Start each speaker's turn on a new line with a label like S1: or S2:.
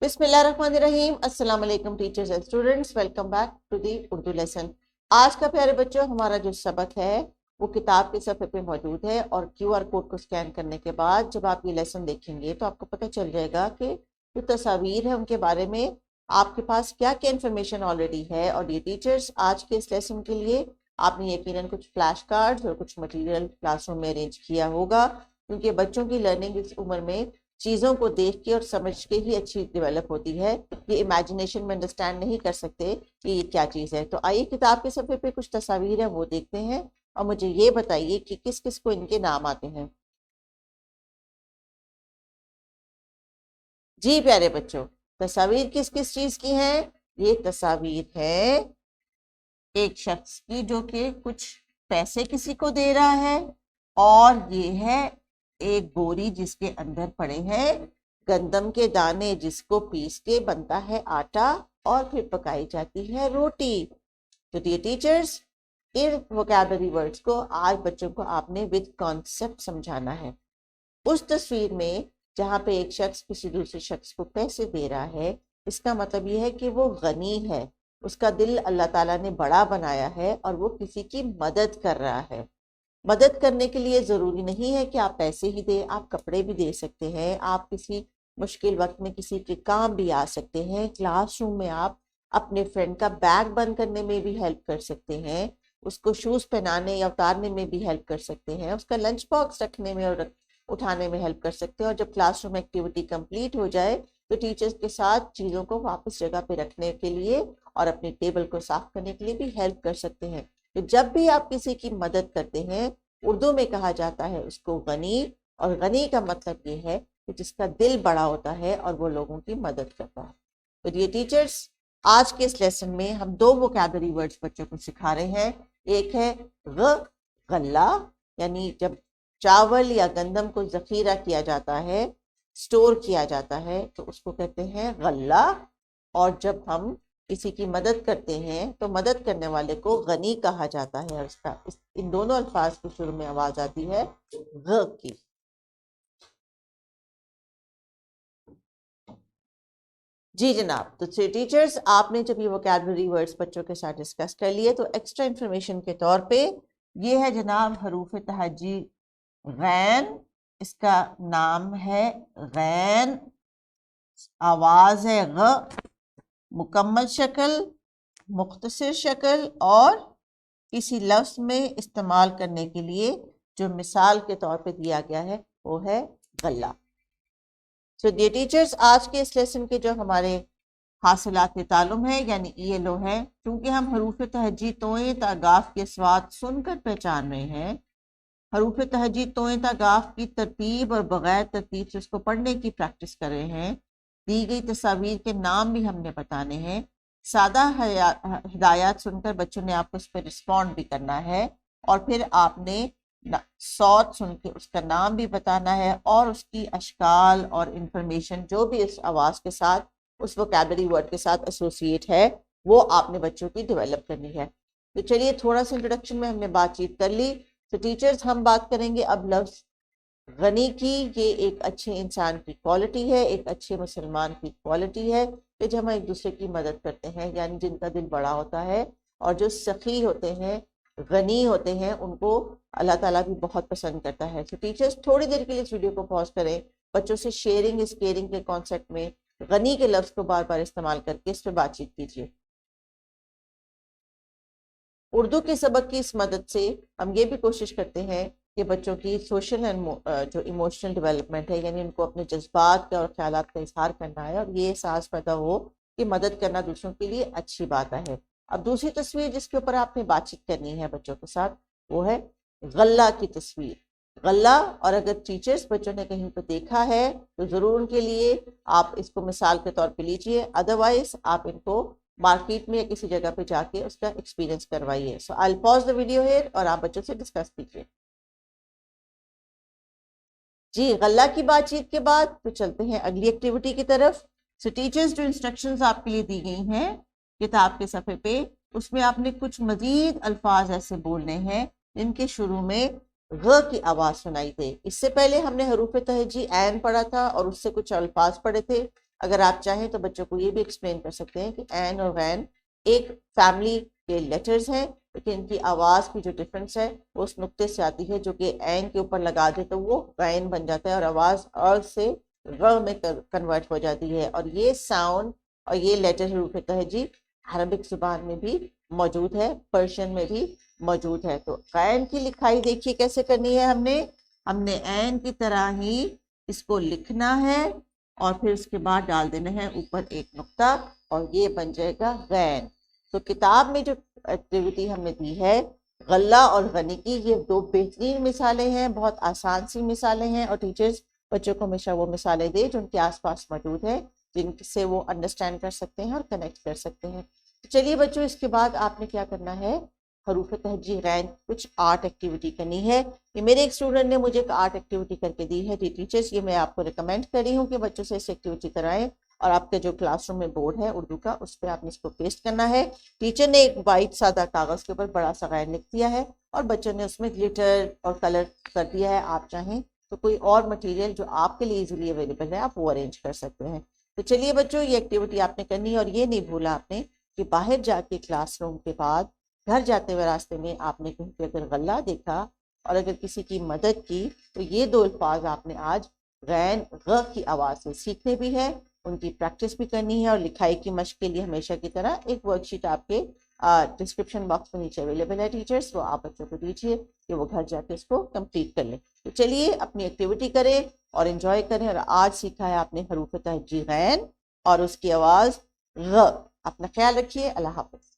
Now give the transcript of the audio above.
S1: बिस्मिल्लाहिर्रहमानिर्रहीम। अस्सलाम वालेकुम teachers and students, welcome back to the Urdu lesson. आज का प्यारे बच्चों हमारा जो सबक है वो किताब के सफ़े पे मौजूद है और QR कोड को स्कैन करने के बाद जब आप ये लेसन देखेंगे तो आपको पता चल जाएगा कि जो तस्वीर है उनके बारे में आपके पास क्या क्या इन्फॉर्मेशन ऑलरेडी है। और ये टीचर्स आज के इस लेसन के लिए आपने यकीनन कुछ फ्लैश कार्ड्स और कुछ मटेरियल क्लासरूम में अरेंज किया होगा, क्योंकि बच्चों की लर्निंग इस उम्र में चीज़ों को देख के और समझ के ही अच्छी डेवलप होती है। ये इमेजिनेशन में अंडरस्टैंड नहीं कर सकते कि ये क्या चीज़ है। तो आइए किताब के सफ़े पे कुछ तस्वीर है वो देखते हैं और मुझे ये बताइए कि किस किस को इनके नाम आते हैं। जी प्यारे बच्चों, तस्वीर किस किस चीज़ की है? ये तस्वीर है एक शख्स की जो कि कुछ पैसे किसी को दे रहा है, और ये है एक बोरी जिसके अंदर पड़े हैं गंदम के दाने, जिसको पीस के बनता है आटा और फिर पकाई जाती है रोटी। तो डियर टीचर्स, इन वोकैबुलरी वर्ड्स को आज बच्चों को आपने विद कॉन्सेप्ट समझाना है। उस तस्वीर में जहाँ पे एक शख्स किसी दूसरे शख्स को पैसे दे रहा है, इसका मतलब ये है कि वो गनी है, उसका दिल अल्लाह ताला ने बड़ा बनाया है और वो किसी की मदद कर रहा है। मदद करने के लिए ज़रूरी नहीं है कि आप पैसे ही दें, आप कपड़े भी दे सकते हैं, आप किसी मुश्किल वक्त में किसी के काम भी आ सकते हैं। क्लासरूम में आप अपने फ्रेंड का बैग बंद करने में भी हेल्प कर सकते हैं, उसको शूज़ पहनाने या उतारने में भी हेल्प कर सकते हैं, उसका लंच बॉक्स रखने में और उठाने में हेल्प कर सकते हैं। और जब क्लासरूम एक्टिविटी कंप्लीट हो जाए तो टीचर्स के साथ चीज़ों को वापस जगह पे रखने के लिए और अपनी टेबल को साफ करने के लिए भी हेल्प कर सकते हैं। तो जब भी आप किसी की मदद करते हैं, उर्दू में कहा जाता है उसको गनी, और गनी का मतलब ये है कि जिसका दिल बड़ा होता है और वो लोगों की मदद करता है। तो ये टीचर्स, आज के इस लेसन में हम दो वोकैबुलरी वर्ड्स बच्चों को सिखा रहे हैं। एक है गल्ला, यानी जब चावल या गंदम को जखीरा किया जाता है, स्टोर किया जाता है, तो उसको कहते हैं गल्ला। और जब हम किसी की मदद करते हैं तो मदद करने वाले को गनी कहा जाता है। और इसका इन दोनों अल्फाज की शुरू में आवाज आती है ग की। जी जनाब, तो टीचर्स, आपने जब ये वोकैबुलरी वर्ड्स बच्चों के साथ डिस्कस कर लिए तो एक्स्ट्रा इंफॉर्मेशन के तौर पे ये है जनाब हरूफ तहजी गैन, इसका नाम है गैन, आवाज है ग, मुकम्मल शक्ल, मुख्तसर शक्ल, और किसी लफ्ज में इस्तेमाल करने के लिए जो मिसाल के तौर पे दिया गया है वो है गल्ला। सो डियर टीचर्स, आज के इस लेसन के जो हमारे हासिलात तालुम है यानी ELO है, क्योंकि हम हरूफ तहजी तोए तागाफ के स्वाद सुनकर पहचान रहे हैं, हरूफ तहजी तोए तागाफ की तरतीब और बगैर तरतीब से उसको पढ़ने की प्रैक्टिस कर रहे हैं। दी गई तस्वीर के नाम भी हमने बताने हैं। सादा हिदायत सुनकर बच्चों ने आपको उस पर रिस्पॉन्ड भी करना है, और फिर आपने सौत सुन के उसका नाम भी बताना है और उसकी अशकाल और इंफॉर्मेशन जो भी इस आवाज़ के साथ, उस वोकैबुलरी वर्ड के साथ एसोसिएट है, वो आपने बच्चों की डेवलप करनी है। तो चलिए, थोड़ा सा इंट्रोडक्शन में हमने बातचीत कर ली। तो टीचर्स, हम बात करेंगे अब लफ्ज़ गनी की। ये एक अच्छे इंसान की क्वालिटी है, एक अच्छे मुसलमान की क्वालिटी है कि जब हम एक दूसरे की मदद करते हैं, यानी जिनका दिल बड़ा होता है। और जो सखी होते हैं, गनी होते हैं, उनको अल्लाह ताला भी बहुत पसंद करता है। तो टीचर्स, थोड़ी देर के लिए इस वीडियो को पॉज करें, बच्चों से शेयरिंग इज केयरिंग के कॉन्सेप्ट में गनी के लफ्ज़ को बार बार इस्तेमाल करके इस पर बातचीत कीजिए। उर्दू के सबक की इस मदद से हम ये भी कोशिश करते हैं कि बच्चों की सोशल एंड जो इमोशनल डेवलपमेंट है, यानी उनको अपने जज्बात का और ख्यालात का इजहार करना है, और ये एहसास पैदा हो कि मदद करना दूसरों के लिए अच्छी बात है। अब दूसरी तस्वीर जिसके ऊपर आपने बातचीत करनी है बच्चों के साथ, वो है गल्ला की तस्वीर। गल्ला, और अगर टीचर्स बच्चों ने कहीं पर देखा है तो ज़रूर उनके लिए आप इसको मिसाल के तौर पे लीजिए, अदरवाइज आप इनको मार्केट में या किसी जगह पे जाके उसका एक्सपीरियंस करवाइए। So I will pause the video here और आप बच्चों से डिस्कस कीजिए। जी, गल्ला की बातचीत के बाद तो चलते हैं अगली एक्टिविटी की तरफ। सो टीचर्स, जो इंस्ट्रक्शंस आपके लिए दी गई हैं किताब के सफ़े पे, उसमें आपने कुछ मजीद अल्फाज ऐसे बोलने हैं जिनके शुरू में ग की आवाज़ सुनाई दे। इससे पहले हमने हरूफ तहजी ऐन पढ़ा था और उससे कुछ अल्फाज पढ़े थे। اگر آپ چاہیں تو بچوں کو یہ بھی ایکسپلین کر سکتے ہیں کہ عین اور غین ایک فیملی کے لیٹرز ہیں، لیکن ان کی آواز کی جو ڈفرنس ہے وہ اس نقطے سے آتی ہے، جو کہ عین کے اوپر لگا دے تو وہ غین بن جاتا ہے اور آواز اور سے غ میں کنورٹ ہو جاتی ہے. اور یہ ساؤنڈ اور یہ لیٹر حروف تہجی عربک زبان میں بھی موجود ہے، پرشین میں بھی موجود ہے. تو غین کی لکھائی دیکھیے کیسے کرنی ہے. ہم نے عین کی طرح ہی اس کو لکھنا ہے اور پھر اس کے بعد ڈال دینا ہے اوپر ایک نقطہ اور یہ بن جائے گا غین. تو کتاب میں جو ایکٹیویٹی ہم نے دی ہے غلہ اور غنی کی، یہ دو بہترین مثالیں ہیں، بہت آسان سی مثالیں ہیں، اور ٹیچرز بچوں کو ہمیشہ وہ مثالیں دیں جو ان کے آس پاس موجود ہیں، جن سے وہ انڈرسٹینڈ کر سکتے ہیں اور کنیکٹ کر سکتے ہیں. چلیے بچوں، اس کے بعد آپ نے کیا کرنا ہے، حروف تہجی غین کچھ آرٹ ایکٹیویٹی کرنی ہے. یہ میرے ایک اسٹوڈنٹ نے مجھے ایک آرٹ ایکٹیویٹی کر کے دی ہے. ٹیچرز یہ میں آپ کو ریکمینڈ کر رہی ہوں کہ بچوں سے اس ایکٹیویٹی کرائیں، اور آپ کے جو کلاس روم میں بورڈ ہے اردو کا اس پہ آپ نے اس کو پیسٹ کرنا ہے. ٹیچر نے ایک وائٹ سادہ کاغذ کے اوپر بڑا سا غین لکھ دیا ہے اور بچوں نے اس میں گلیٹر اور کلر کر دیا ہے. آپ چاہیں تو کوئی اور مٹیریل جو آپ کے لیے ایزیلی اویلیبل ہے آپ وہ ارینج کر سکتے ہیں. تو چلیے بچوں، یہ ایکٹیویٹی آپ نے کرنی ہے، اور یہ نہیں بھولا آپ نے کہ باہر جا کے کلاس روم کے بعد گھر جاتے ہوئے راستے میں آپ نے کہیں پہ اگر غلہ دیکھا اور اگر کسی کی مدد کی تو یہ دو الفاظ آپ نے آج غین غ کی آواز سے سیکھنے بھی ہے، ان کی پریکٹس بھی کرنی ہے. اور لکھائی کی مشق کے لیے ہمیشہ کی طرح ایک ورک شیٹ آپ کے ڈسکرپشن باکس میں نیچے اویلیبل ہے ٹیچرز، وہ آپ بچوں کو دیجیے کہ وہ گھر جا کے اس کو کمپلیٹ کر لیں. تو چلیے اپنی ایکٹیویٹی کریں اور انجوائے کریں. اور آج سیکھا ہے آپ نے حروف تہجی غین اور اس کی آواز غ. اپنا خیال رکھیے. اللہ حافظ.